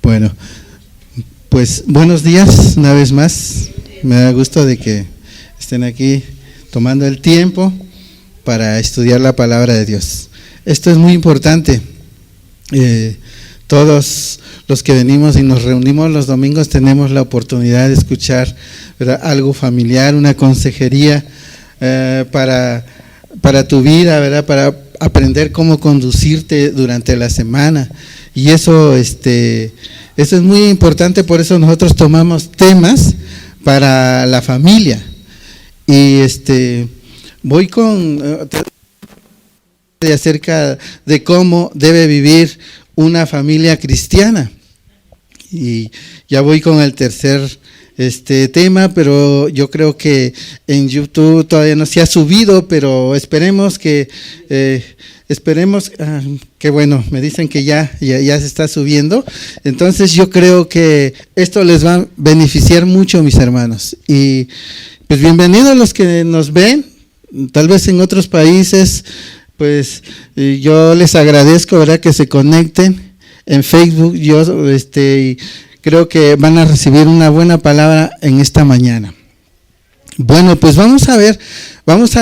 Bueno, pues buenos días una vez más. Me da gusto de que estén aquí tomando el tiempo para estudiar la palabra de Dios. Esto es muy importante. Todos los que venimos y nos reunimos los domingos tenemos la oportunidad de escuchar, ¿verdad?, algo familiar, una consejería para tu vida, ¿verdad?, para aprender cómo conducirte durante la semana. Y eso es muy importante, por eso nosotros tomamos temas para la familia. Y voy con acerca de cómo debe vivir una familia cristiana. Y ya voy con el tercer tema, pero yo creo que en YouTube todavía no se ha subido, pero esperemos que bueno, me dicen que ya se está subiendo. Entonces yo creo que esto les va a beneficiar mucho, mis hermanos. Y pues bienvenidos los que nos ven, tal vez en otros países. Pues yo les agradezco, ¿verdad?, que se conecten en Facebook. Yo creo que van a recibir una buena palabra en esta mañana. Bueno, pues vamos a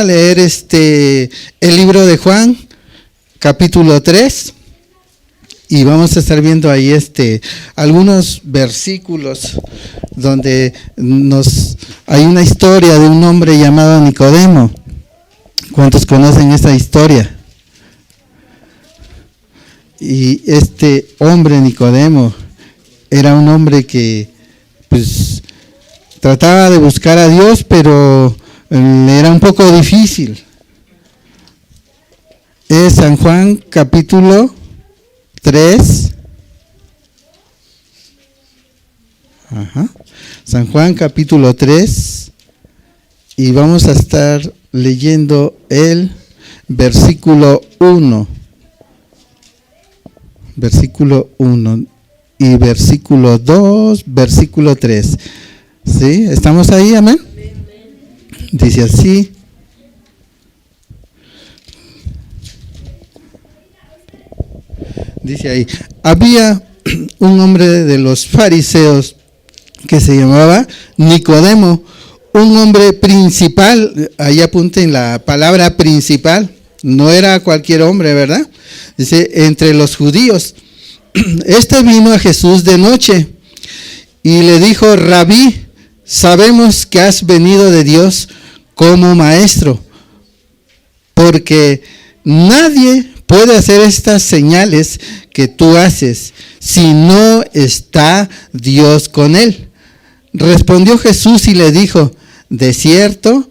leer el libro de Juan, capítulo 3, y vamos a estar viendo ahí algunos versículos donde hay una historia de un hombre llamado Nicodemo. ¿Cuántos conocen esta historia? Y este hombre Nicodemo era un hombre que pues trataba de buscar a Dios, pero le era un poco difícil. Es San Juan capítulo 3. San Juan capítulo 3, y vamos a estar leyendo el versículo 1. Versículo 1 y versículo 2, versículo 3. ¿Sí? ¿Estamos ahí? Amén. Dice así. Dice ahí: había un hombre de los fariseos que se llamaba Nicodemo, un hombre principal. Ahí apunten la palabra principal, no era cualquier hombre, ¿verdad? Dice, entre los judíos. Este vino a Jesús de noche y le dijo: Rabí, sabemos que has venido de Dios como maestro, porque nadie puede hacer estas señales que tú haces si no está Dios con él. Respondió Jesús y le dijo: de cierto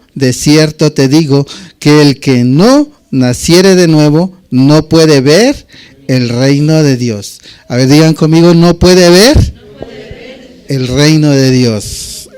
te digo, que el que no naciere de nuevo no puede ver el reino de Dios. A ver, digan conmigo: no puede ver el reino de Dios.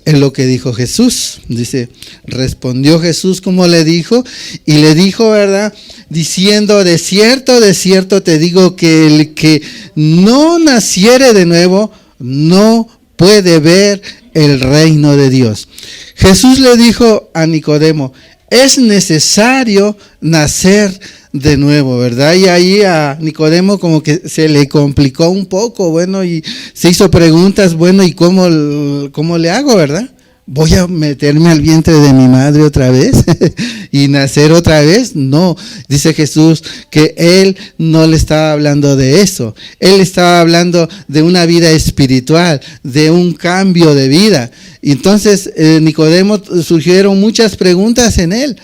Es lo que dijo Jesús. Dice, respondió Jesús como le dijo, y le dijo, ¿verdad?, diciendo: de cierto te digo, que el que no naciere de nuevo no puede ver el reino de Dios. Jesús le dijo a Nicodemo: es necesario nacer de nuevo, ¿verdad? Y ahí a Nicodemo como que se le complicó un poco, bueno, y se hizo preguntas, bueno, ¿y cómo le hago, verdad? ¿Voy a meterme al vientre de mi madre otra vez y nacer otra vez? No, dice Jesús que él no le estaba hablando de eso. Él estaba hablando de una vida espiritual, de un cambio de vida. Y entonces Nicodemo, surgieron muchas preguntas en él.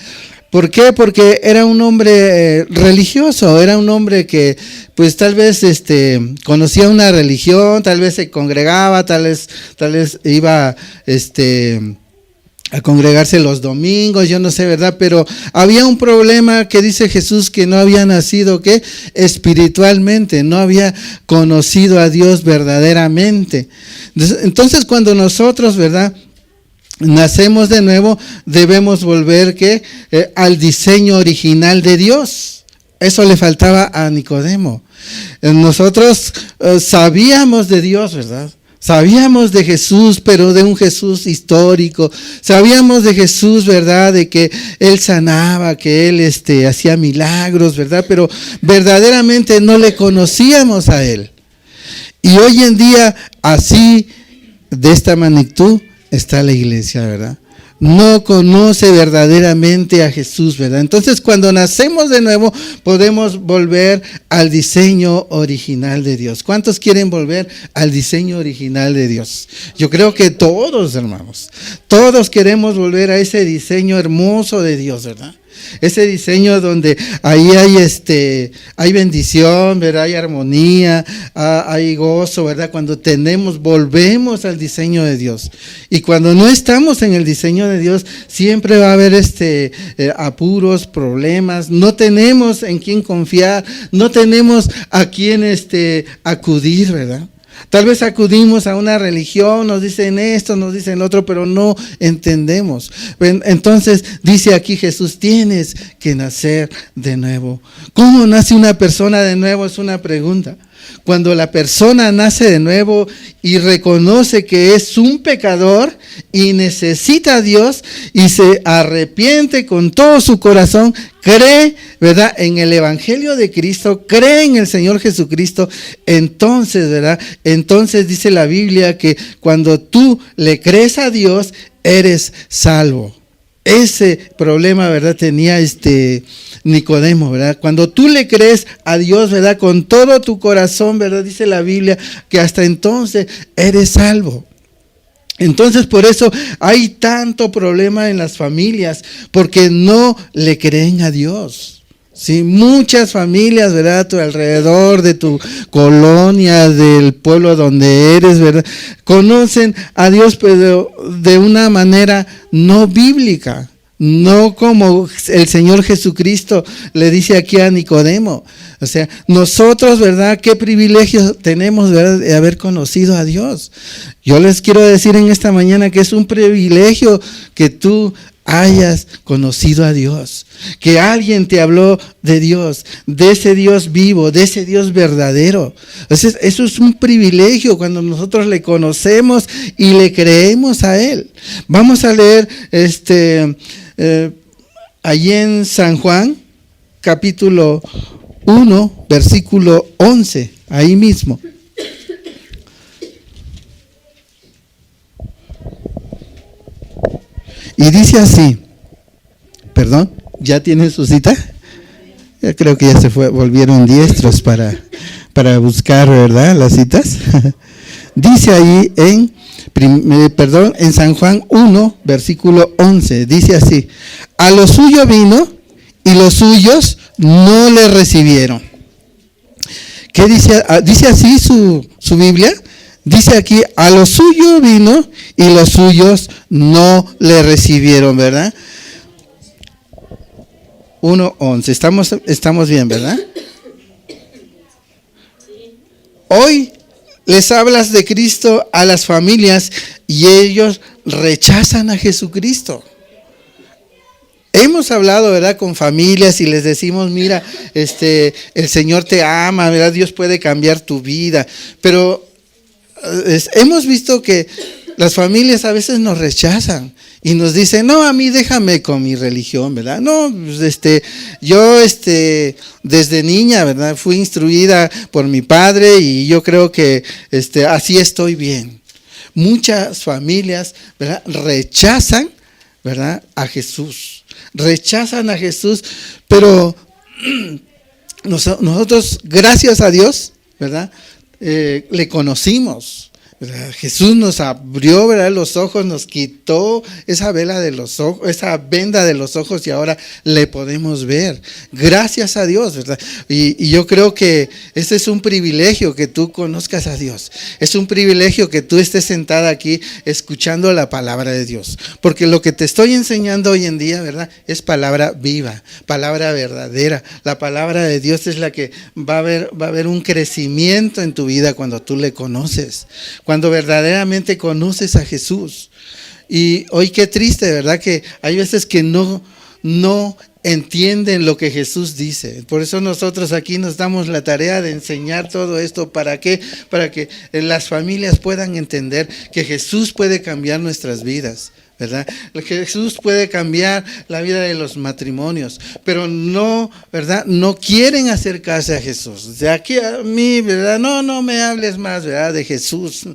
¿Por qué? Porque era un hombre religioso, era un hombre que pues tal vez conocía una religión, tal vez se congregaba, tal vez iba a congregarse los domingos, yo no sé, ¿verdad? Pero había un problema que dice Jesús, que no había nacido, ¿qué? Espiritualmente, no había conocido a Dios verdaderamente. Entonces, cuando nosotros, ¿verdad?, nacemos de nuevo, debemos volver, ¿qué? Al diseño original de Dios. Eso le faltaba a Nicodemo. Nosotros sabíamos de Dios, ¿verdad? Sabíamos de Jesús, pero de un Jesús histórico. Sabíamos de Jesús, ¿verdad? De que Él sanaba, que Él hacía milagros, ¿verdad? Pero verdaderamente no le conocíamos a Él. Y hoy en día, así, de esta magnitud, está la iglesia, ¿verdad? No conoce verdaderamente a Jesús, ¿verdad? Entonces, cuando nacemos de nuevo, podemos volver al diseño original de Dios. ¿Cuántos quieren volver al diseño original de Dios? Yo creo que todos, hermanos, todos queremos volver a ese diseño hermoso de Dios, ¿verdad? Ese diseño donde ahí hay bendición, ¿verdad? Hay armonía, hay gozo, ¿verdad? Cuando volvemos al diseño de Dios. Y cuando no estamos en el diseño de Dios, siempre va a haber apuros, problemas. No tenemos en quién confiar, no tenemos a quién acudir, ¿verdad? Tal vez acudimos a una religión, nos dicen esto, nos dicen lo otro, pero no entendemos. Entonces dice aquí Jesús, tienes que nacer de nuevo. ¿Cómo nace una persona de nuevo? Es una pregunta. Cuando la persona nace de nuevo y reconoce que es un pecador y necesita a Dios y se arrepiente con todo su corazón, cree, ¿verdad?, en el Evangelio de Cristo, cree en el Señor Jesucristo, entonces, ¿verdad? Entonces dice la Biblia que cuando tú le crees a Dios, eres salvo. Ese problema, ¿verdad?, tenía Nicodemo, ¿verdad? Cuando tú le crees a Dios, ¿verdad?, con todo tu corazón, ¿verdad?, dice la Biblia que hasta entonces eres salvo. Entonces, por eso hay tanto problema en las familias, porque no le creen a Dios. Sí, muchas familias, ¿verdad?, a tu alrededor de tu colonia, del pueblo donde eres, ¿verdad?, conocen a Dios, pero de una manera no bíblica, no como el Señor Jesucristo le dice aquí a Nicodemo. O sea, nosotros, ¿verdad?, qué privilegio tenemos, ¿verdad?, de haber conocido a Dios. Yo les quiero decir en esta mañana que es un privilegio que tú hayas conocido a Dios, que alguien te habló de Dios, de ese Dios vivo, de ese Dios verdadero. Entonces, eso es un privilegio cuando nosotros le conocemos y le creemos a Él. Vamos a leer allí en San Juan, capítulo 1, versículo 11, ahí mismo. Y dice así, perdón, ¿ya tienen su cita? Yo creo que ya volvieron diestros para buscar, ¿verdad?, las citas. Dice ahí en San Juan 1, versículo 11, dice así: a lo suyo vino y los suyos no le recibieron. ¿Qué dice? Dice así su Biblia. Dice aquí, a lo suyo vino y los suyos no le recibieron, ¿verdad? 1:11, estamos bien, ¿verdad? Hoy les hablas de Cristo a las familias y ellos rechazan a Jesucristo. Hemos hablado, ¿verdad?, con familias y les decimos, mira, el Señor te ama, ¿verdad? Dios puede cambiar tu vida, pero hemos visto que las familias a veces nos rechazan y nos dicen, no, a mí déjame con mi religión, ¿verdad? No, yo desde niña, ¿verdad?, fui instruida por mi padre y yo creo que así estoy bien. Muchas familias, ¿verdad?, rechazan, ¿verdad?, a Jesús. Rechazan a Jesús, pero nosotros, gracias a Dios, ¿verdad?, le conocimos. ¿verdad? Jesús nos abrió, ¿verdad?, los ojos, nos quitó esa vela de los ojos, esa venda de los ojos, y ahora le podemos ver. Gracias a Dios, ¿verdad? Y yo creo que este es un privilegio, que tú conozcas a Dios. Es un privilegio que tú estés sentada aquí escuchando la palabra de Dios. Porque lo que te estoy enseñando hoy en día, ¿verdad?, es palabra viva, palabra verdadera. La palabra de Dios es la que va a haber un crecimiento en tu vida cuando tú le conoces. Cuando verdaderamente conoces a Jesús. Y hoy qué triste, ¿verdad?, que hay veces que no entienden lo que Jesús dice. Por eso nosotros aquí nos damos la tarea de enseñar todo esto. ¿Para qué? Para que las familias puedan entender que Jesús puede cambiar nuestras vidas, ¿verdad? Jesús puede cambiar la vida de los matrimonios, pero no, ¿verdad?, no quieren acercarse a Jesús. De aquí a mí, ¿verdad?, no me hables más, ¿verdad?, de Jesús.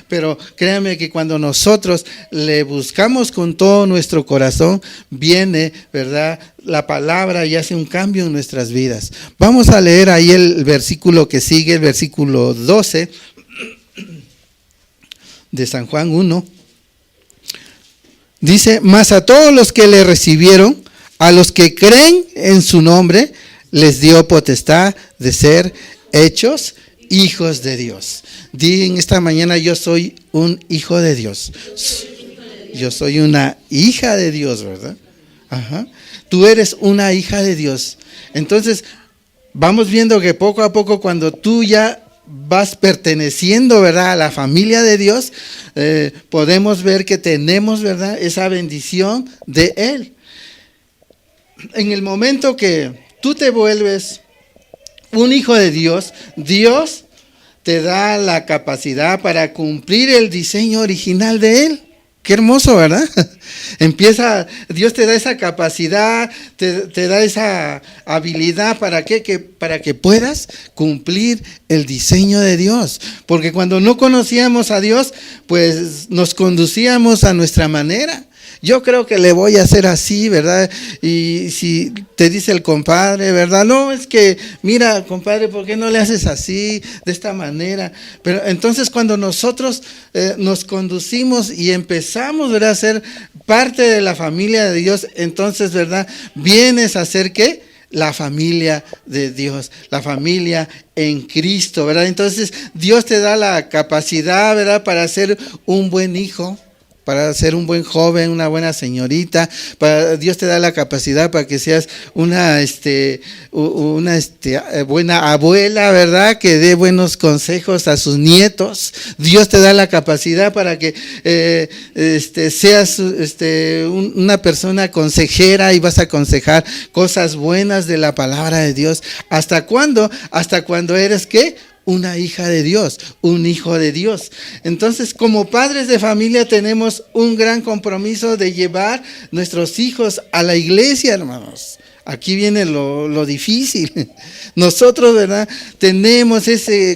Pero créanme que cuando nosotros le buscamos con todo nuestro corazón, viene, ¿verdad?, la palabra y hace un cambio en nuestras vidas. Vamos a leer ahí el versículo que sigue, el versículo 12 de San Juan 1. Dice: mas a todos los que le recibieron, a los que creen en su nombre, les dio potestad de ser hechos hijos de Dios. Di en esta mañana: yo soy un hijo de Dios. Yo soy una hija de Dios, ¿verdad? Ajá. Tú eres una hija de Dios. Entonces, vamos viendo que poco a poco, cuando tú ya vas perteneciendo, ¿verdad?, a la familia de Dios, podemos ver que tenemos, ¿verdad?, esa bendición de Él. En el momento que tú te vuelves un hijo de Dios, Dios te da la capacidad para cumplir el diseño original de Él. Qué hermoso, ¿verdad? Dios te da esa capacidad, te da esa habilidad. ¿Para qué? Para que puedas cumplir el diseño de Dios. Porque cuando no conocíamos a Dios, pues nos conducíamos a nuestra manera. Yo creo que le voy a hacer así, ¿verdad? Y si te dice el compadre, ¿verdad? No, es que, mira, compadre, ¿por qué no le haces así, de esta manera? Pero entonces cuando nosotros nos conducimos y empezamos, ¿verdad?, a ser parte de la familia de Dios, entonces, ¿verdad?, vienes a ser, ¿qué?, la familia de Dios, la familia en Cristo, ¿verdad? Entonces Dios te da la capacidad, ¿verdad?, para ser un buen hijo, para ser un buen joven, una buena señorita. Dios te da la capacidad para que seas una buena abuela, ¿verdad?, que dé buenos consejos a sus nietos. Dios te da la capacidad para que seas una persona consejera y vas a aconsejar cosas buenas de la palabra de Dios. ¿Hasta cuándo? Hasta cuando eres, ¿qué?, una hija de Dios, un hijo de Dios. Entonces, como padres de familia, tenemos un gran compromiso de llevar nuestros hijos a la iglesia, hermanos. Aquí viene lo difícil. Nosotros, ¿verdad?, tenemos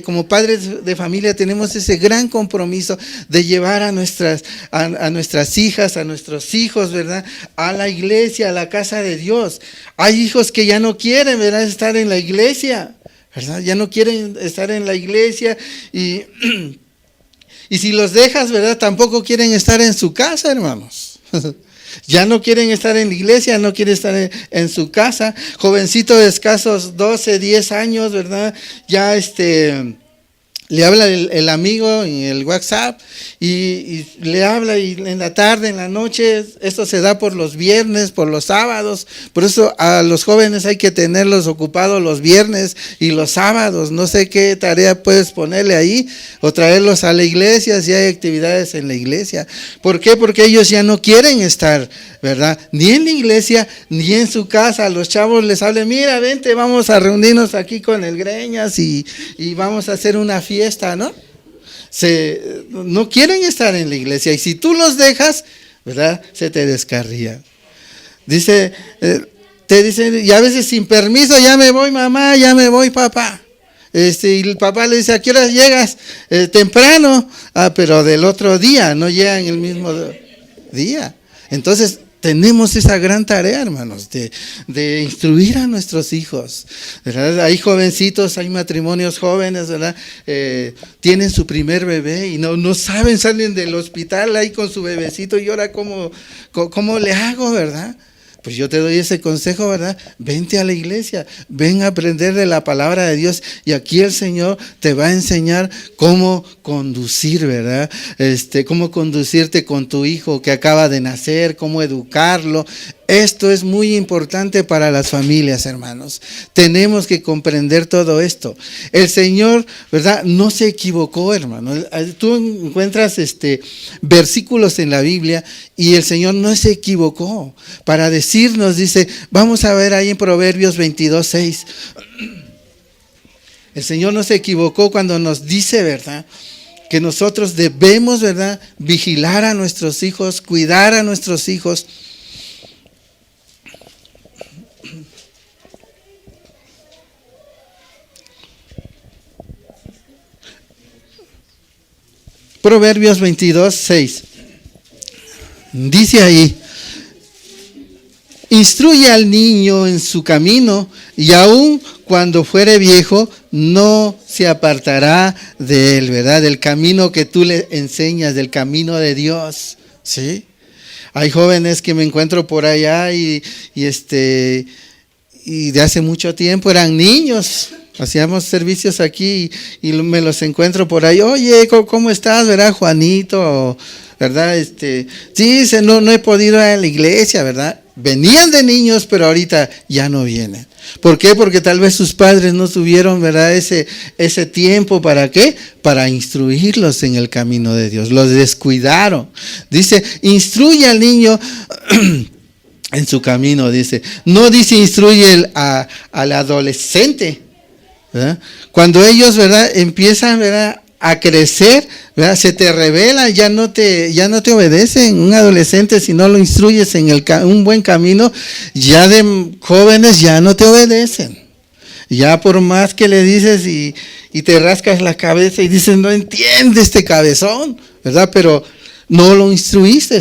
como padres de familia, tenemos ese gran compromiso de llevar a nuestras hijas, a nuestros hijos, ¿verdad?, a la iglesia, a la casa de Dios. Hay hijos que ya no quieren, ¿verdad?, estar en la iglesia, ¿verdad? Ya no quieren estar en la iglesia y si los dejas, ¿verdad?, tampoco quieren estar en su casa, hermanos. Ya no quieren estar en la iglesia, no quieren estar en su casa. Jovencito de escasos 12, 10 años, ¿verdad? Ya le habla el amigo en el WhatsApp y le habla, y en la tarde, en la noche. Esto se da por los viernes, por los sábados. Por eso a los jóvenes hay que tenerlos ocupados los viernes y los sábados. No sé qué tarea puedes ponerle ahí o traerlos a la iglesia si hay actividades en la iglesia. ¿Por qué? Porque ellos ya no quieren estar, ¿verdad?, ni en la iglesia ni en su casa. A los chavos les hablan: mira, vente, vamos a reunirnos aquí con el Greñas y vamos a hacer una fiesta, ¿no? No quieren estar en la iglesia, y si tú los dejas, ¿verdad?, se te descarría. Te dicen, y a veces sin permiso: ya me voy, mamá, ya me voy, papá. Y el papá le dice: ¿a qué hora llegas? Temprano. Pero del otro día, no llegan el mismo día. Entonces tenemos esa gran tarea, hermanos, de instruir a nuestros hijos, ¿verdad? Hay jovencitos, hay matrimonios jóvenes, ¿verdad? Tienen su primer bebé y no saben, salen del hospital ahí con su bebecito y ahora ¿cómo le hago, verdad? Pues yo te doy ese consejo, ¿verdad? Vente a la iglesia, ven a aprender de la palabra de Dios y aquí el Señor te va a enseñar cómo conducir, ¿verdad? Cómo conducirte con tu hijo que acaba de nacer, cómo educarlo. Esto es muy importante para las familias, hermanos. Tenemos que comprender todo esto. El Señor, ¿verdad? No se equivocó, hermano. Tú encuentras versículos en la Biblia y el Señor no se equivocó para decirnos, dice, vamos a ver ahí en Proverbios 22:6. El Señor no se equivocó cuando nos dice, ¿verdad?, que nosotros debemos, ¿verdad?, vigilar a nuestros hijos, cuidar a nuestros hijos. Proverbios 22:6. Dice ahí, instruye al niño en su camino y aun cuando fuere viejo no se apartará de él, ¿verdad? Del camino que tú le enseñas, del camino de Dios, ¿sí? Hay jóvenes que me encuentro por allá y de hace mucho tiempo eran niños. Hacíamos servicios aquí y me los encuentro por ahí. Oye, ¿cómo estás, verdad, Juanito? ¿Verdad? Sí, no he podido ir a la iglesia, ¿verdad? Venían de niños, pero ahorita ya no vienen. ¿Por qué? Porque tal vez sus padres no tuvieron, ¿verdad?, ese tiempo. ¿Para qué? Para instruirlos en el camino de Dios. Los descuidaron. Dice, instruye al niño en su camino, dice. No dice instruye al adolescente, ¿verdad? Cuando ellos, ¿verdad?, empiezan, ¿verdad?, a crecer, ¿verdad?, se te rebelan, ya no te obedecen. Un adolescente, si no lo instruyes en un buen camino, ya de jóvenes ya no te obedecen. Ya por más que le dices y te rascas la cabeza y dices, no entiende este cabezón, ¿verdad? Pero no lo instruiste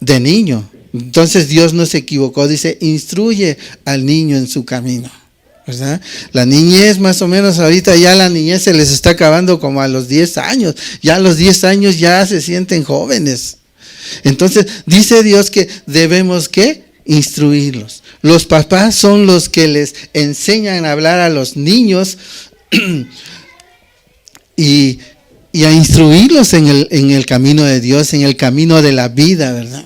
de niño. Entonces Dios no se equivocó, dice, instruye al niño en su camino, ¿verdad? La niñez, más o menos, ahorita ya la niñez se les está acabando como a los 10 años. Ya a los 10 años ya se sienten jóvenes. Entonces, dice Dios que debemos, ¿qué?, instruirlos. Los papás son los que les enseñan a hablar a los niños y a instruirlos en el camino de Dios, en el camino de la vida, ¿verdad?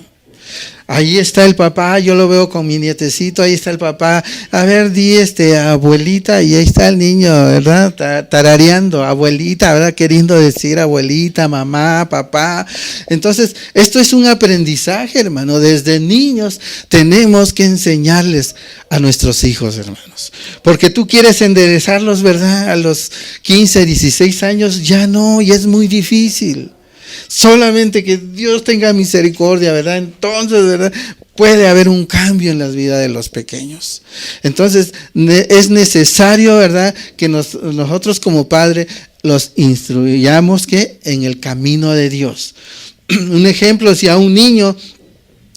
Ahí está el papá, yo lo veo con mi nietecito, ahí está el papá, a ver, di abuelita, y ahí está el niño, ¿verdad? Tarareando, abuelita, ¿verdad? Queriendo decir abuelita, mamá, papá. Entonces, esto es un aprendizaje, hermano. Desde niños tenemos que enseñarles a nuestros hijos, hermanos. Porque tú quieres enderezarlos, ¿verdad? A los 15, 16 años, ya no, y es muy difícil. Solamente que Dios tenga misericordia, ¿verdad? Entonces, ¿verdad?, puede haber un cambio en las vidas de los pequeños. Entonces, es necesario, ¿verdad?, que nosotros como padre los instruyamos, ¿qué?, en el camino de Dios. Un ejemplo, si a un niño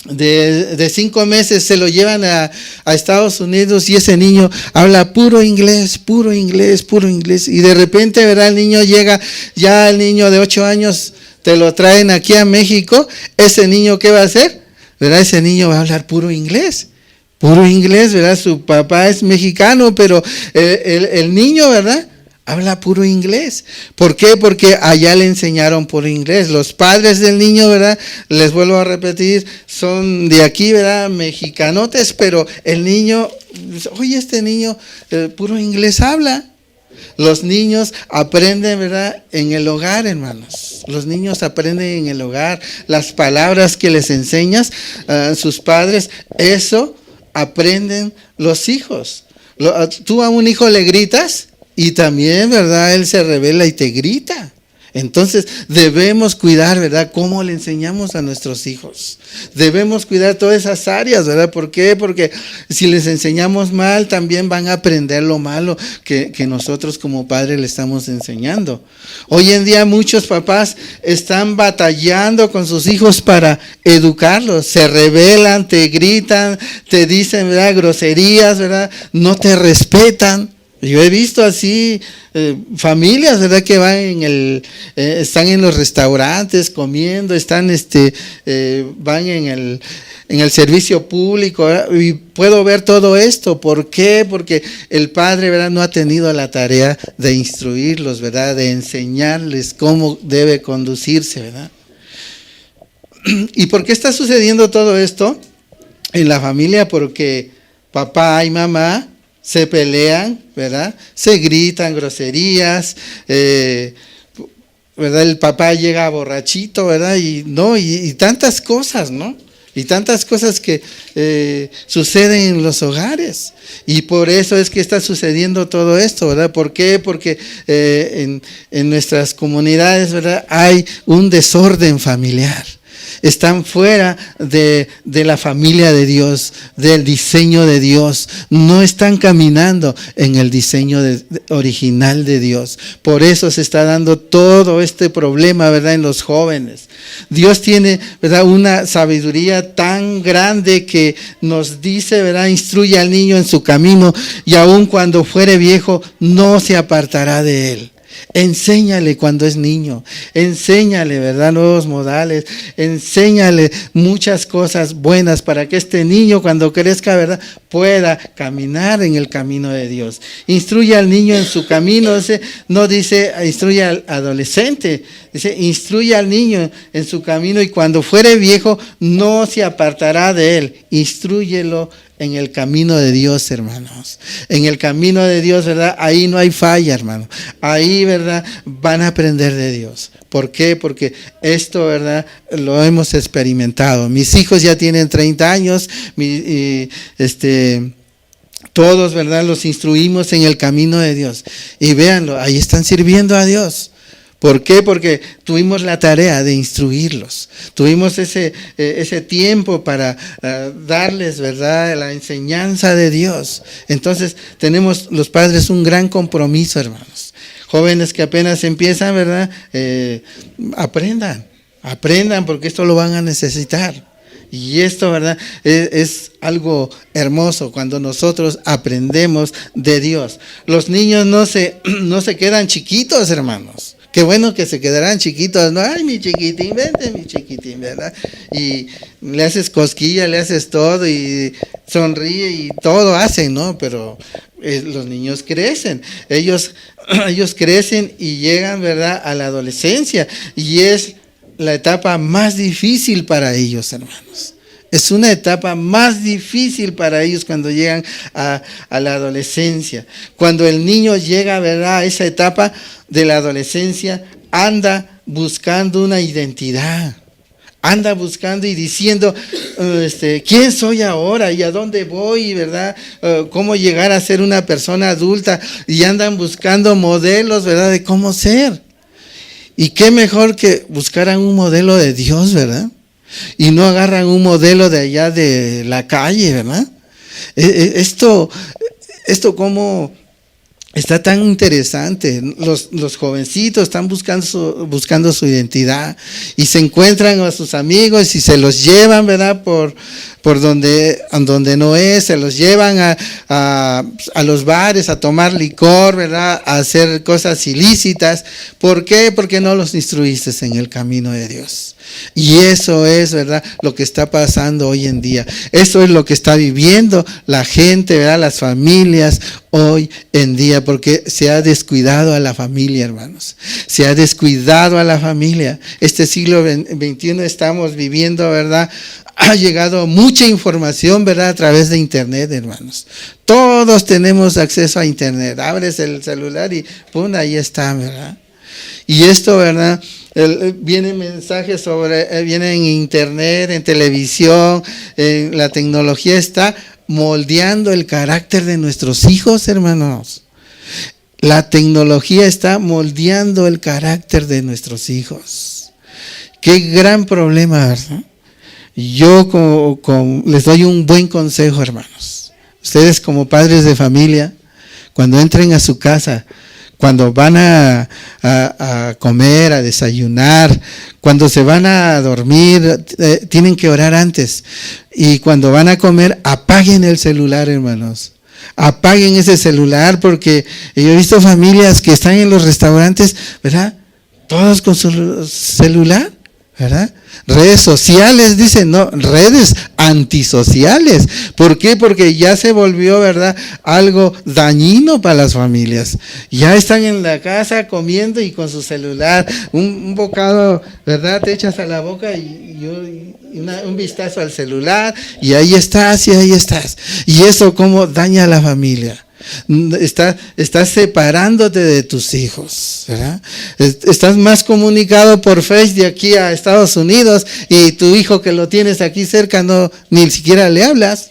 de 5 meses se lo llevan a Estados Unidos y ese niño habla puro inglés, y de repente, ¿verdad?, el niño llega, ya el niño de 8 años te lo traen aquí a México, ese niño, ¿qué va a hacer? ¿Verdad? Ese niño va a hablar puro inglés, ¿verdad? Su papá es mexicano, pero el niño, ¿verdad?, habla puro inglés. ¿Por qué? Porque allá le enseñaron puro inglés. Los padres del niño, ¿verdad?, les vuelvo a repetir, son de aquí, ¿verdad?, mexicanotes, pero el niño, oye, este niño puro inglés habla. Los niños aprenden, ¿verdad?, en el hogar, hermanos. Los niños aprenden en el hogar. Las palabras que les enseñas a sus padres, eso aprenden los hijos. Tú a un hijo le gritas y también, ¿verdad?, él se revela y te grita. Entonces debemos cuidar, ¿verdad?, cómo le enseñamos a nuestros hijos. Debemos cuidar todas esas áreas, ¿verdad? ¿Por qué? Porque si les enseñamos mal, también van a aprender lo malo que nosotros como padres le estamos enseñando. Hoy en día muchos papás están batallando con sus hijos para educarlos. Se rebelan, te gritan, te dicen, ¿verdad?, groserías, ¿verdad? No te respetan. Yo he visto así familias, ¿verdad?, que van están en los restaurantes comiendo, van en el servicio público, ¿verdad? Y puedo ver todo esto. ¿Por qué? Porque el padre, ¿verdad?, no ha tenido la tarea de instruirlos, ¿verdad?, de enseñarles cómo debe conducirse, ¿verdad? ¿Y por qué está sucediendo todo esto en la familia? Porque papá y mamá se pelean, ¿verdad? Se gritan groserías, ¿verdad? El papá llega borrachito, ¿verdad? Y tantas cosas, ¿no? Y tantas cosas que suceden en los hogares. Y por eso es que está sucediendo todo esto, ¿verdad? ¿Por qué? Porque en nuestras comunidades, ¿verdad?, hay un desorden familiar. Están fuera de la familia de Dios, del diseño de Dios. No están caminando en el diseño original de Dios. Por eso se está dando todo este problema, ¿verdad?, en los jóvenes. Dios tiene, ¿verdad?, una sabiduría tan grande que nos dice, ¿verdad?, instruye al niño en su camino y aun cuando fuere viejo no se apartará de él. Enséñale cuando es niño, enséñale, ¿verdad?, nuevos modales, enséñale muchas cosas buenas para que este niño cuando crezca, ¿verdad?, pueda caminar en el camino de Dios. Instruye al niño en su camino, no dice instruye al adolescente, dice instruye al niño en su camino y cuando fuere viejo no se apartará de él. Instrúyelo en el camino de Dios, hermanos. En el camino de Dios, ¿verdad?, ahí no hay falla, hermano. Ahí, ¿verdad?, van a aprender de Dios. ¿Por qué? Porque esto, ¿verdad?, lo hemos experimentado. Mis hijos ya tienen 30 años, todos, ¿verdad?, los instruimos en el camino de Dios. Y véanlo, ahí están sirviendo a Dios. ¿Por qué? Porque tuvimos la tarea de instruirlos. Tuvimos ese tiempo para darles, ¿verdad?, la enseñanza de Dios. Entonces, tenemos los padres un gran compromiso, hermanos. Jóvenes que apenas empiezan, ¿verdad?, aprendan porque esto lo van a necesitar. Y esto, ¿verdad?, es algo hermoso cuando nosotros aprendemos de Dios. Los niños no se quedan chiquitos, hermanos. Qué bueno que se quedarán chiquitos, ¿no? Ay, mi chiquitín, vente, mi chiquitín, ¿verdad? Y le haces cosquilla, le haces todo y sonríe y todo hacen, ¿no? Pero los niños crecen, ellos crecen y llegan, ¿verdad?, a la adolescencia y es la etapa más difícil para ellos, hermanos. Es una etapa más difícil para ellos cuando llegan a la adolescencia. Cuando el niño llega, ¿verdad?, a esa etapa de la adolescencia, anda buscando una identidad. Anda buscando y diciendo, ¿quién soy ahora? ¿Y a dónde voy? ¿Verdad? ¿Cómo llegar a ser una persona adulta? Y andan buscando modelos, ¿verdad?, de cómo ser. Y qué mejor que buscaran un modelo de Dios, ¿verdad? Y no agarran un modelo de allá de la calle, ¿verdad? Esto como está tan interesante. Los jovencitos están buscando su identidad y se encuentran a sus amigos y se los llevan, ¿verdad?, por donde no es, se los llevan a los bares a tomar licor, ¿verdad?, a hacer cosas ilícitas. ¿Por qué? Porque no los instruiste en el camino de Dios. Y eso es, ¿verdad?, lo que está pasando hoy en día. Eso es lo que está viviendo la gente, ¿verdad?, las familias hoy en día, porque se ha descuidado a la familia, hermanos. Se ha descuidado a la familia. Este siglo XXI estamos viviendo, ¿verdad?, ha llegado mucha información, ¿verdad?, a través de internet, hermanos. Todos tenemos acceso a internet. Abres el celular y ¡pum!, ahí está, ¿verdad? Y esto, ¿verdad?, vienen mensajes vienen en internet, en televisión, la tecnología está moldeando el carácter de nuestros hijos, hermanos. La tecnología está moldeando el carácter de nuestros hijos. Qué gran problema, ¿verdad? Yo les doy un buen consejo, hermanos. Ustedes como padres de familia, cuando entren a su casa, cuando van a comer, a desayunar, cuando se van a dormir, tienen que orar antes. Y cuando van a comer, apaguen el celular, hermanos. Apaguen ese celular, porque yo he visto familias que están en los restaurantes, ¿verdad? Todos con su celular, ¿verdad? Redes sociales, dicen, no, redes antisociales. ¿Por qué? Porque ya se volvió, ¿verdad?, algo dañino para las familias. Ya están en la casa comiendo y con su celular, un bocado, ¿verdad?, te echas a la boca y un vistazo al celular y ahí estás. Y eso cómo daña a la familia. Estás separándote de tus hijos, ¿verdad? Estás más comunicado por Face de aquí a Estados Unidos y tu hijo que lo tienes aquí cerca ni siquiera le hablas.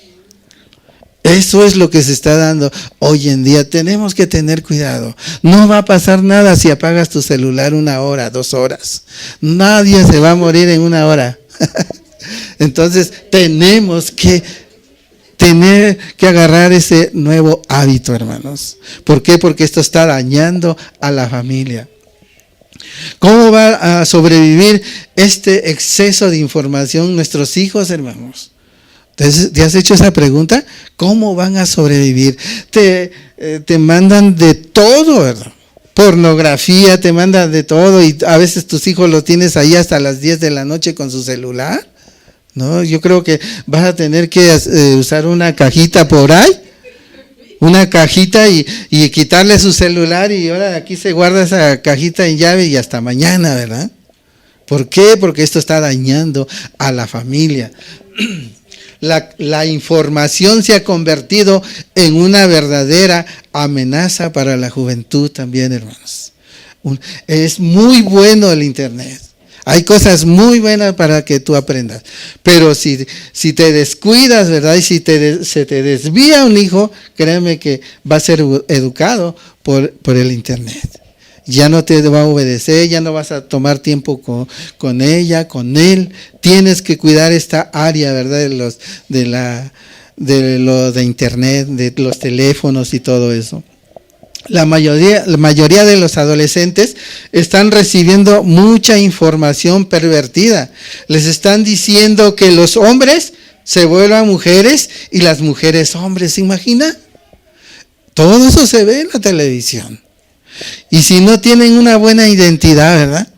Eso es lo que se está dando hoy en día. Tenemos que tener cuidado. No va a pasar nada si apagas tu celular 1 hora, 2 horas. Nadie se va a morir en 1 hora. Entonces tenemos que agarrar ese nuevo hábito, hermanos. ¿Por qué? Porque esto está dañando a la familia. ¿Cómo va a sobrevivir este exceso de información nuestros hijos, hermanos? Entonces, ¿te has hecho esa pregunta? ¿Cómo van a sobrevivir? Te mandan de todo, ¿verdad? Pornografía, te mandan de todo y a veces tus hijos los tienes ahí hasta las 10 de la noche con su celular. No, yo creo que vas a tener que usar una cajita por ahí, una cajita y quitarle su celular y ahora aquí se guarda esa cajita en llave y hasta mañana, ¿verdad? ¿Por qué? Porque esto está dañando a la familia. La información se ha convertido en una verdadera amenaza para la juventud también, hermanos. Es muy bueno el internet. Hay cosas muy buenas para que tú aprendas. Pero si te descuidas, ¿verdad? Y si se te desvía un hijo, créeme que va a ser educado por el internet. Ya no te va a obedecer, ya no vas a tomar tiempo con ella, con él. Tienes que cuidar esta área, ¿verdad? De lo de internet, de los teléfonos y todo eso. La mayoría de los adolescentes están recibiendo mucha información pervertida. Les están diciendo que los hombres se vuelvan mujeres y las mujeres hombres, ¿se imagina? Todo eso se ve en la televisión. Y si no tienen una buena identidad, ¿verdad?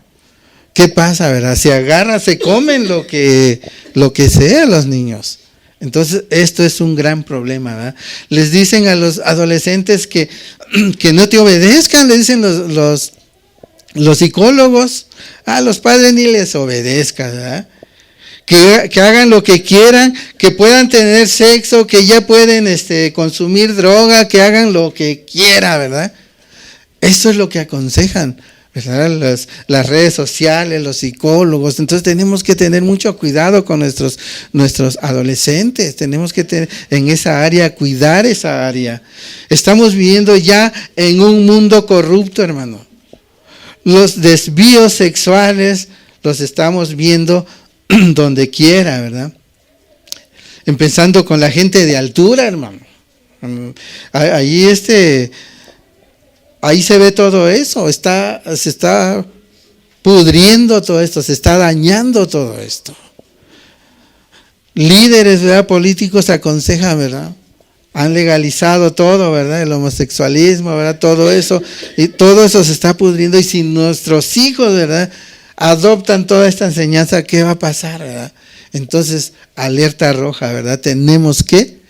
¿Qué pasa, verdad? Se agarran, se comen lo que sea los niños. Entonces, esto es un gran problema, ¿verdad? Les dicen a los adolescentes que no te obedezcan, le dicen los psicólogos, a los padres ni les obedezcan, ¿verdad? Que hagan lo que quieran, que puedan tener sexo, que ya pueden consumir droga, que hagan lo que quieran, ¿verdad? Eso es lo que aconsejan, ¿verdad? Las redes sociales, los psicólogos. Entonces tenemos que tener mucho cuidado con nuestros adolescentes. Tenemos que tener en esa área, cuidar esa área. Estamos viviendo ya en un mundo corrupto, hermano. Los desvíos sexuales los estamos viendo donde quiera, ¿verdad? Empezando con la gente de altura, hermano. Ahí se ve todo eso, se está pudriendo todo esto, se está dañando todo esto. Líderes, ¿verdad?, políticos aconsejan, ¿verdad? Han legalizado todo, ¿verdad? El homosexualismo, ¿verdad? Todo eso, y todo eso se está pudriendo. Y si nuestros hijos, ¿verdad?, adoptan toda esta enseñanza, ¿qué va a pasar, verdad? Entonces, alerta roja, ¿verdad? Tenemos que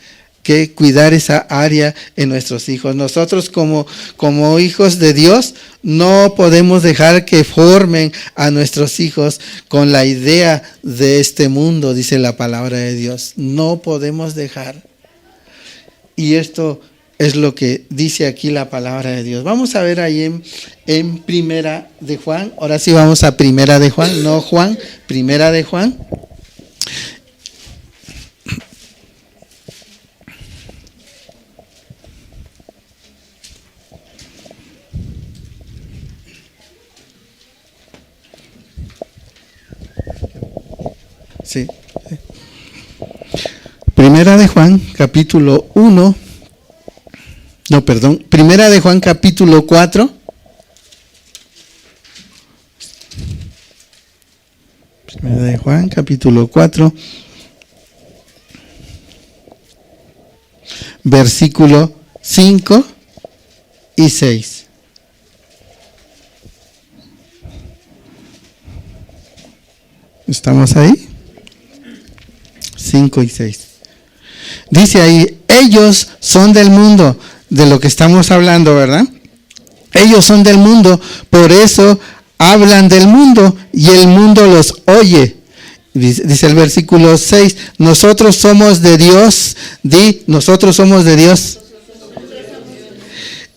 cuidar esa área en nuestros hijos. Nosotros como hijos de Dios no podemos dejar que formen a nuestros hijos con la idea de este mundo, dice la palabra de Dios. No podemos dejar. Y esto es lo que dice aquí la palabra de Dios. Vamos a ver ahí en Primera de Juan. Ahora sí vamos a Primera de Juan, no Juan, Primera de Juan. Sí. Primera de Juan, capítulo 1. No, perdón. Primera de Juan, capítulo 4. Primera de Juan, capítulo 4. Versículo 5 y 6. ¿Estamos ahí? 5 y 6. Dice ahí, ellos son del mundo, de lo que estamos hablando, ¿verdad? Ellos son del mundo, por eso hablan del mundo y el mundo los oye. Dice el versículo 6, nosotros somos de Dios, nosotros somos de Dios.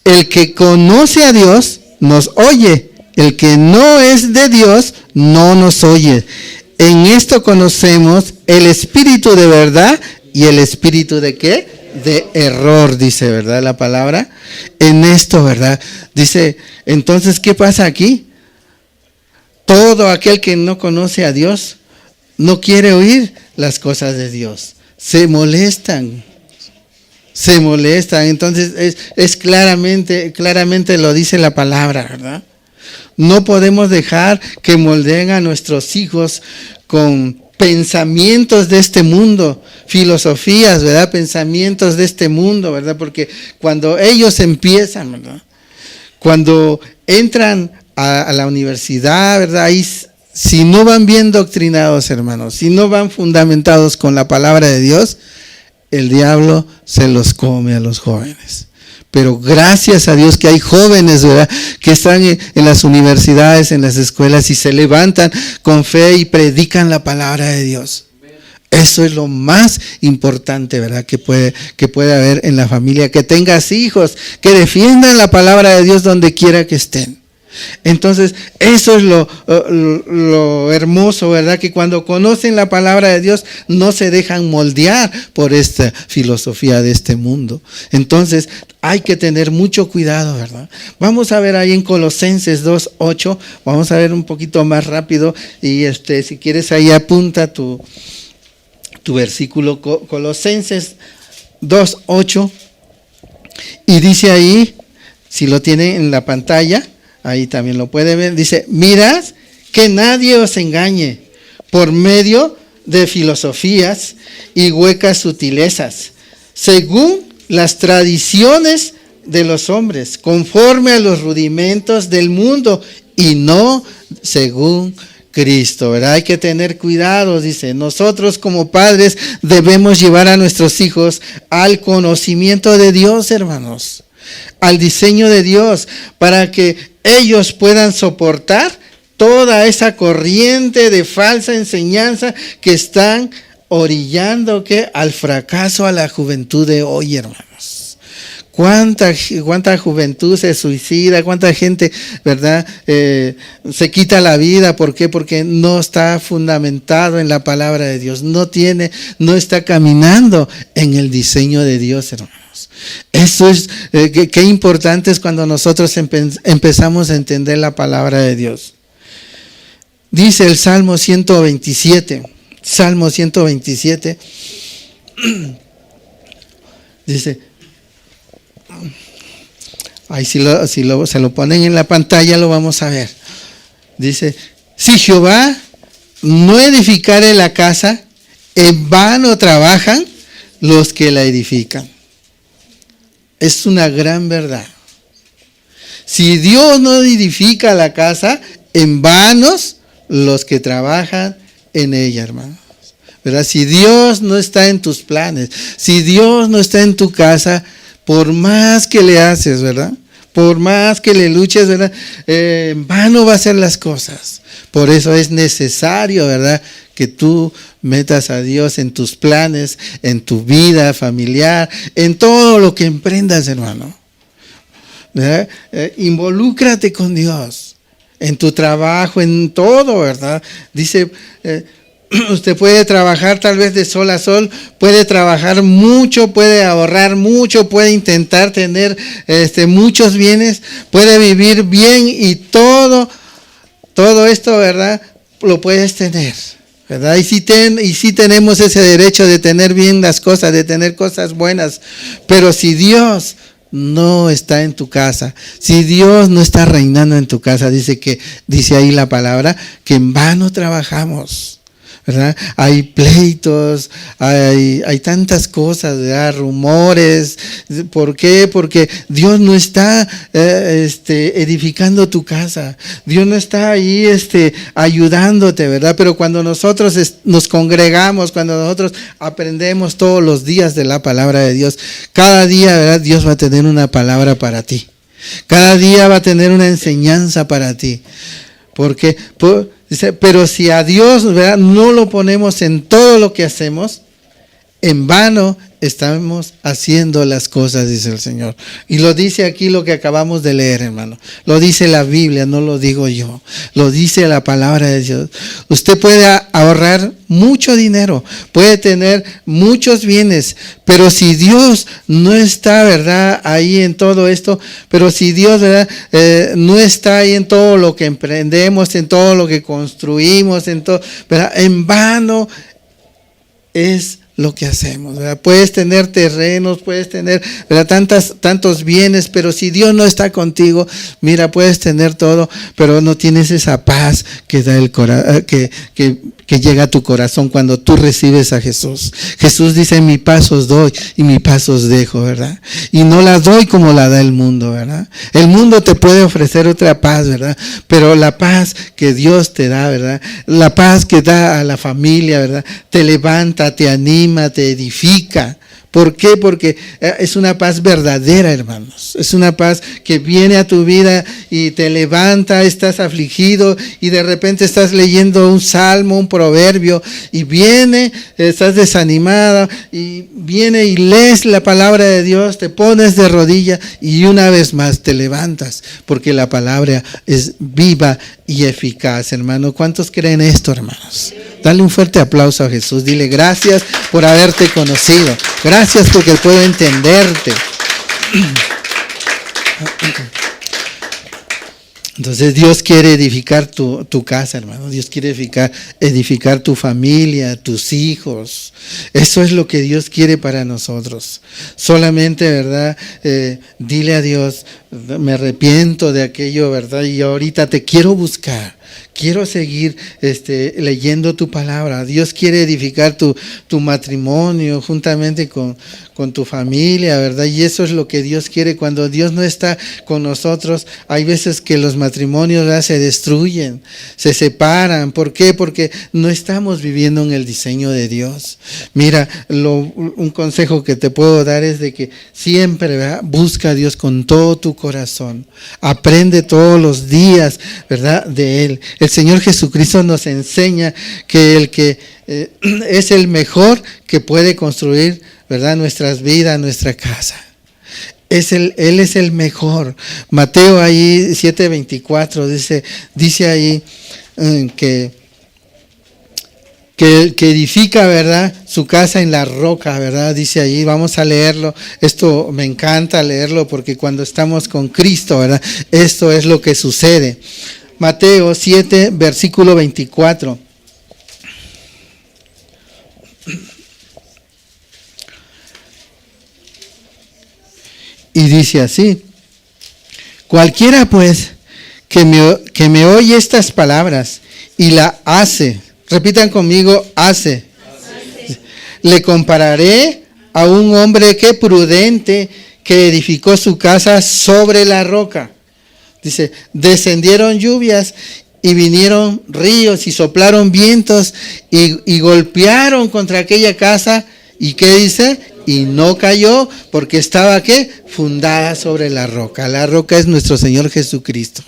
El que conoce a Dios nos oye, el que no es de Dios no nos oye. En esto conocemos el espíritu de verdad y el espíritu de ¿qué? De error, dice, ¿verdad? La palabra. En esto, ¿verdad? Dice, entonces, ¿qué pasa aquí? Todo aquel que no conoce a Dios no quiere oír las cosas de Dios. Se molestan. Entonces, es claramente lo dice la palabra, ¿verdad? No podemos dejar que moldeen a nuestros hijos con pensamientos de este mundo, filosofías, ¿verdad? Pensamientos de este mundo, ¿verdad? Porque cuando ellos empiezan, ¿verdad? Cuando entran a la universidad, ¿verdad? Ahí, si no van bien doctrinados, hermanos, si no van fundamentados con la palabra de Dios, el diablo se los come a los jóvenes. Pero gracias a Dios que hay jóvenes, ¿verdad?, que están en las universidades, en las escuelas y se levantan con fe y predican la palabra de Dios. Eso es lo más importante, ¿verdad?, que puede haber en la familia. Que tengas hijos que defiendan la palabra de Dios donde quiera que estén. Entonces, eso es lo hermoso, ¿verdad? Que cuando conocen la palabra de Dios no se dejan moldear por esta filosofía de este mundo. Entonces, hay que tener mucho cuidado, ¿verdad? Vamos a ver ahí en Colosenses 2:8, vamos a ver un poquito más rápido y si quieres ahí apunta tu versículo, Colosenses 2:8, y dice ahí, si lo tiene en la pantalla, ahí también lo puede ver, dice, mirad que nadie os engañe por medio de filosofías y huecas sutilezas, según las tradiciones de los hombres, conforme a los rudimentos del mundo y no según Cristo, ¿verdad? Hay que tener cuidado, dice, nosotros como padres debemos llevar a nuestros hijos al conocimiento de Dios, hermanos, al diseño de Dios, para que ellos puedan soportar toda esa corriente de falsa enseñanza que están orillando al fracaso a la juventud de hoy, hermanos. ¿Cuánta juventud se suicida? ¿Cuánta gente, verdad, se quita la vida? ¿Por qué? Porque no está fundamentado en la palabra de Dios. No está caminando en el diseño de Dios, hermanos. Eso es, qué importante es cuando nosotros empezamos a entender la palabra de Dios. Dice el Salmo 127, dice, ahí se lo ponen en la pantalla lo vamos a ver. Dice, si Jehová no edificare la casa, en vano trabajan los que la edifican. Es una gran verdad. Si Dios no edifica la casa, en vanos los que trabajan en ella, hermanos. ¿Verdad? Si Dios no está en tus planes, si Dios no está en tu casa, por más que le haces, ¿verdad?, por más que le luches, ¿verdad?, en vano va a ser las cosas. Por eso es necesario, ¿verdad?, que tú metas a Dios en tus planes, en tu vida familiar, en todo lo que emprendas, hermano. ¿Verdad? Involúcrate con Dios, en tu trabajo, en todo, ¿verdad? Dice, usted puede trabajar tal vez de sol a sol, puede trabajar mucho, puede ahorrar mucho, puede intentar tener muchos bienes, puede vivir bien y todo esto, ¿verdad?, lo puedes tener. ¿verdad? Y sí tenemos ese derecho de tener bien las cosas, de tener cosas buenas. Pero si Dios no está en tu casa, si Dios no está reinando en tu casa, dice ahí la palabra, que en vano trabajamos, ¿verdad? Hay pleitos, hay tantas cosas, ¿verdad? Rumores. ¿Por qué? Porque Dios no está edificando tu casa. Dios no está ahí ayudándote, ¿verdad? Pero cuando nosotros nos congregamos, cuando nosotros aprendemos todos los días de la palabra de Dios, cada día, ¿verdad? Dios va a tener una palabra para ti. Cada día va a tener una enseñanza para ti. Porque dice, pero si a Dios, ¿verdad?, no lo ponemos en todo lo que hacemos, en vano estamos haciendo las cosas, dice el Señor. Y lo dice aquí lo que acabamos de leer, hermano. Lo dice la Biblia, no lo digo yo. Lo dice la palabra de Dios. Usted puede ahorrar mucho dinero, puede tener muchos bienes, pero si Dios no está, ¿verdad?, ahí en todo esto, pero si Dios, ¿verdad?, no está ahí en todo lo que emprendemos, en todo lo que construimos, en todo, ¿verdad?, en vano es lo que hacemos, ¿verdad? Puedes tener terrenos, puedes tener, ¿verdad?, tantos bienes, pero si Dios no está contigo, mira, puedes tener todo, pero no tienes esa paz que da que llega a tu corazón cuando tú recibes a Jesús. Jesús dice, mi paz os doy y mi paz os dejo, ¿verdad? Y no la doy como la da el mundo, ¿verdad? El mundo te puede ofrecer otra paz, ¿verdad? Pero la paz que Dios te da, ¿verdad?, la paz que da a la familia, ¿verdad?, te levanta, te anima, te edifica. ¿Por qué? Porque es una paz verdadera, hermanos. Es una paz que viene a tu vida y te levanta, estás afligido y de repente estás leyendo un salmo, un proverbio y estás desanimada y viene y lees la palabra de Dios, te pones de rodillas y una vez más te levantas porque la palabra es viva y eficaz, hermano. ¿Cuántos creen esto, hermanos? Dale un fuerte aplauso a Jesús. Dile gracias por haberte conocido. Gracias porque puedo entenderte. Entonces Dios quiere edificar tu casa, hermano. Dios quiere edificar tu familia, tus hijos. Eso es lo que Dios quiere para nosotros. Solamente, ¿verdad? Dile a Dios, me arrepiento de aquello, ¿verdad? Y ahorita te quiero buscar. Quiero seguir leyendo tu palabra. Dios quiere edificar tu matrimonio juntamente con tu familia, ¿verdad? Y eso es lo que Dios quiere. Cuando Dios no está con nosotros, hay veces que los matrimonios, ¿verdad?, se destruyen, se separan. ¿Por qué? Porque no estamos viviendo en el diseño de Dios. Mira, un consejo que te puedo dar es de que siempre, ¿verdad?, busca a Dios con todo tu corazón. Aprende todos los días, ¿verdad?, de Él. El Señor Jesucristo nos enseña que el que es el mejor que puede construir, ¿verdad?, nuestras vidas, nuestra casa. Él es el mejor. Mateo ahí 7:24 dice ahí que edifica, ¿verdad?, su casa en la roca, ¿verdad? Dice ahí, vamos a leerlo. Esto me encanta leerlo porque cuando estamos con Cristo, ¿verdad?, esto es lo que sucede. Mateo 7, versículo 24. Y dice así: cualquiera pues que me oye estas palabras y la hace, repitan conmigo, hace. Le compararé a un hombre que prudente que edificó su casa sobre la roca. Dice, descendieron lluvias y vinieron ríos y soplaron vientos y golpearon contra aquella casa. ¿Y qué dice? Y no cayó porque estaba, ¿qué?, fundada sobre la roca. La roca es nuestro Señor Jesucristo.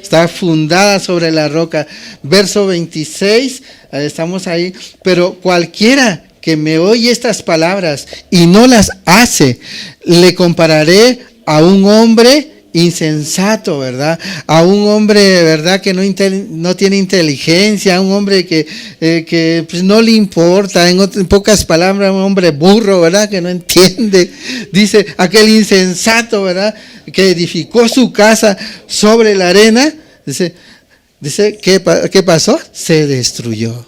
Está fundada sobre la roca. Verso 26, estamos ahí. Pero cualquiera que me oye estas palabras y no las hace, le compararé a un hombre insensato, ¿verdad? A un hombre, ¿verdad?, que no tiene inteligencia, a un hombre que pues no le importa, en pocas palabras, un hombre burro, ¿verdad?, que no entiende. Dice, aquel insensato, ¿verdad?, que edificó su casa sobre la arena, dice, ¿qué pasó? Se destruyó.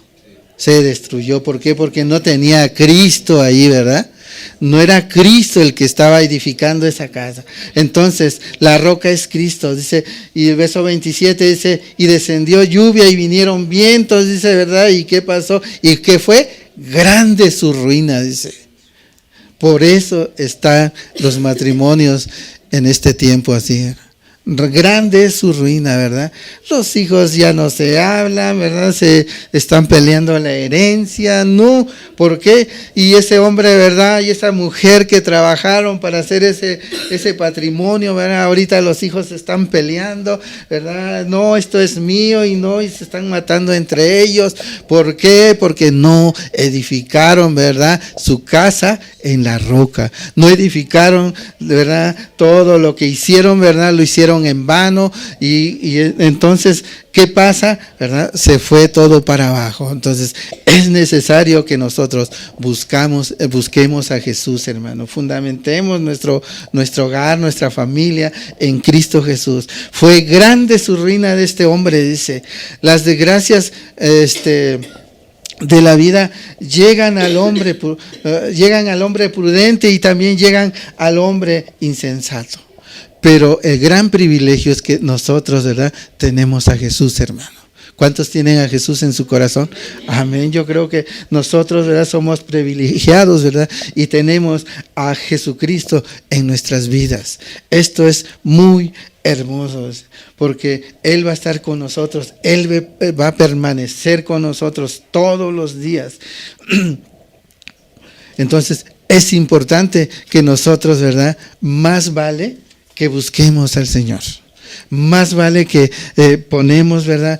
se destruyó. ¿Por qué? Porque no tenía a Cristo ahí, ¿verdad? No era Cristo el que estaba edificando esa casa. Entonces, la roca es Cristo, dice, y el verso 27 dice, y descendió lluvia y vinieron vientos, dice, ¿verdad? ¿Y qué pasó? ¿Y qué fue? Grande su ruina, dice. Por eso están los matrimonios en este tiempo así. Grande es su ruina, ¿verdad? Los hijos ya no se hablan, ¿verdad? Se están peleando la herencia, ¿no? ¿Por qué? Y ese hombre, ¿verdad? Y esa mujer que trabajaron para hacer ese patrimonio, ¿verdad? Ahorita los hijos se están peleando, ¿verdad? No, esto es mío y no, y se están matando entre ellos. ¿Por qué? Porque no edificaron, ¿verdad? Su casa en la roca. No edificaron, ¿verdad? Todo lo que hicieron, ¿verdad? Lo hicieron en vano y entonces, ¿qué pasa? ¿Verdad? Se fue todo para abajo. Entonces, es necesario que nosotros busquemos a Jesús, hermano. Fundamentemos nuestro hogar, nuestra familia en Cristo Jesús. Fue grande su ruina de este hombre, dice. Las desgracias, de la vida llegan al hombre prudente y también llegan al hombre insensato. Pero el gran privilegio es que nosotros, ¿verdad?, tenemos a Jesús, hermano. ¿Cuántos tienen a Jesús en su corazón? Amén. Yo creo que nosotros, ¿verdad?, somos privilegiados, ¿verdad? Y tenemos a Jesucristo en nuestras vidas. Esto es muy hermoso, porque Él va a estar con nosotros. Él va a permanecer con nosotros todos los días. Entonces, es importante que nosotros, ¿verdad?, más vale que busquemos al Señor. Más vale que ponemos, ¿verdad?,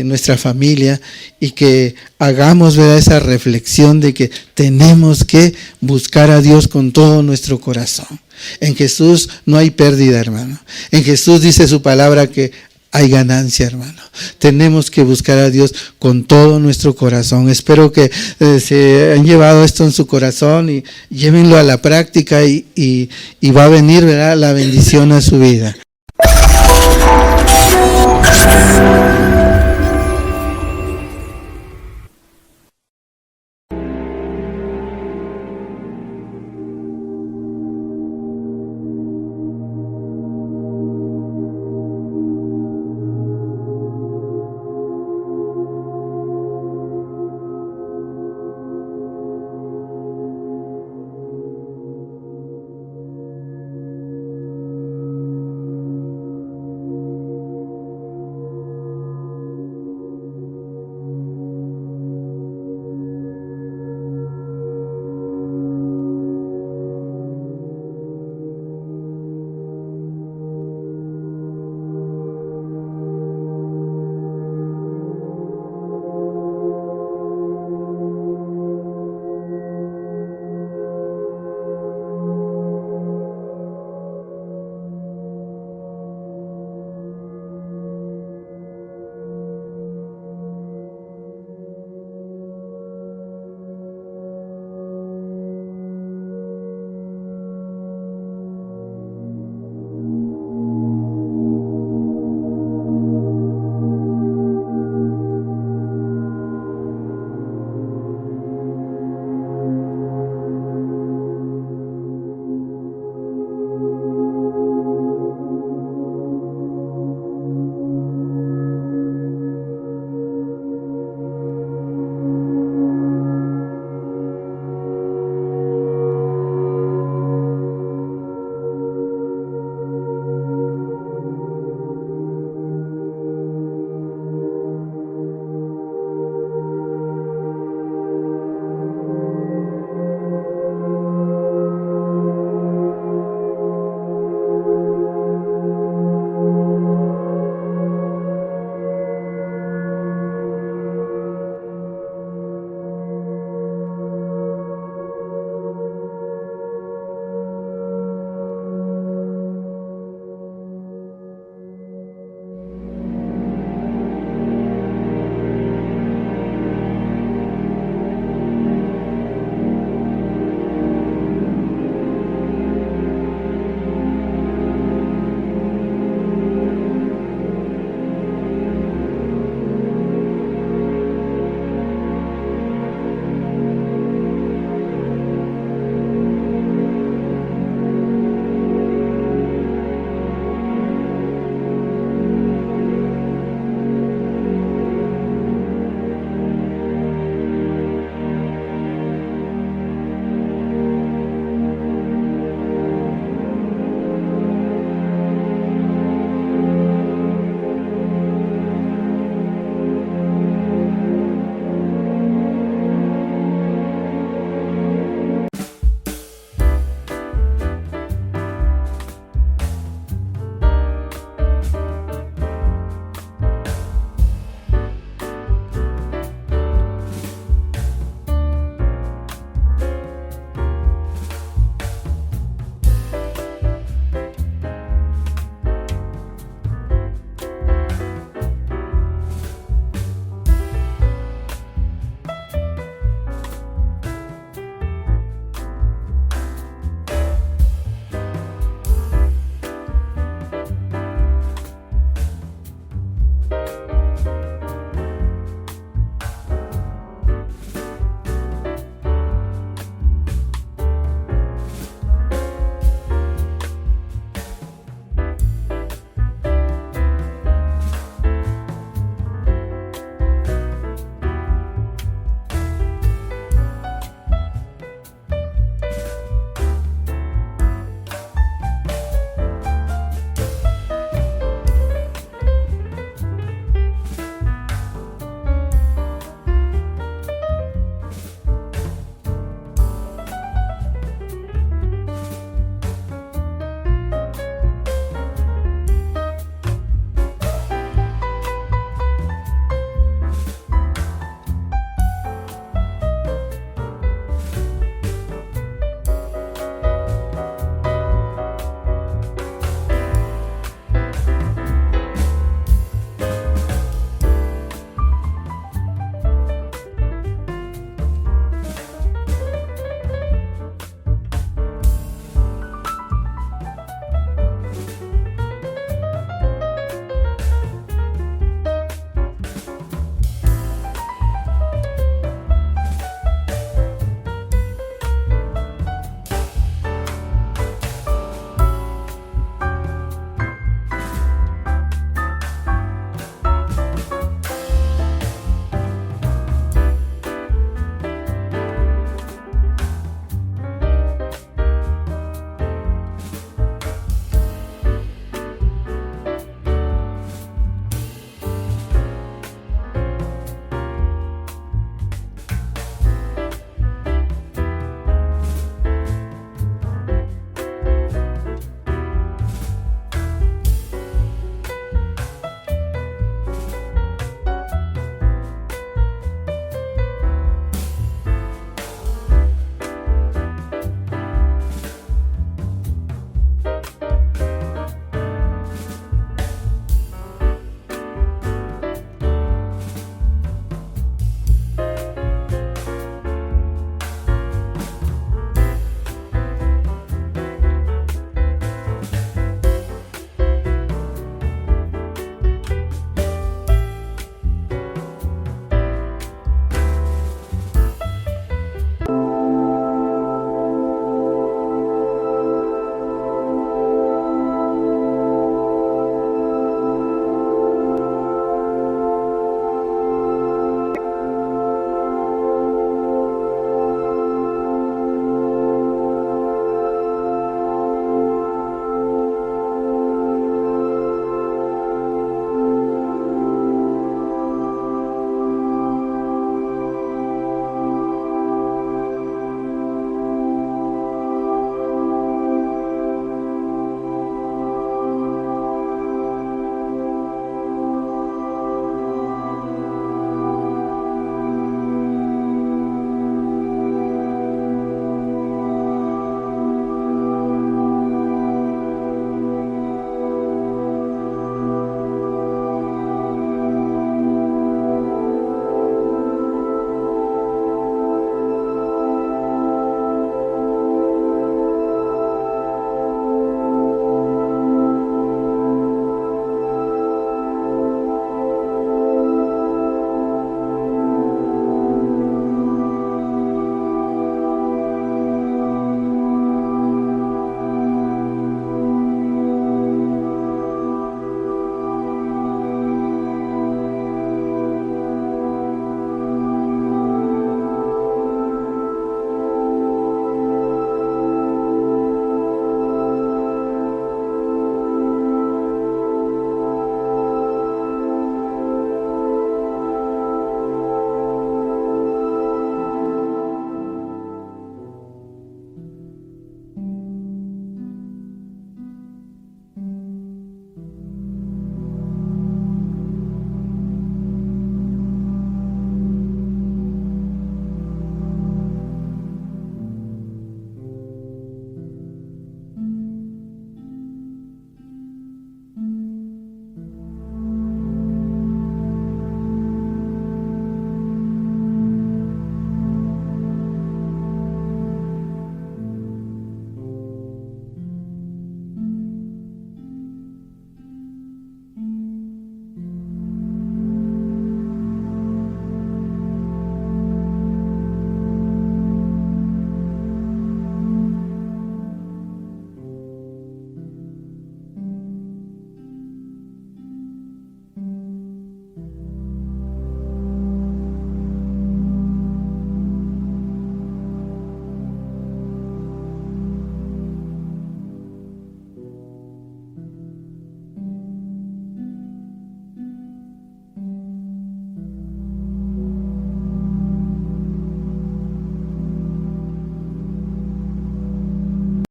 nuestra familia y que hagamos, ¿verdad?, esa reflexión de que tenemos que buscar a Dios con todo nuestro corazón. En Jesús no hay pérdida, hermano. En Jesús dice su palabra que hay ganancia, hermano. Tenemos que buscar a Dios con todo nuestro corazón. Espero que se han llevado esto en su corazón y llévenlo a la práctica y va a venir, ¿verdad?, la bendición a su vida.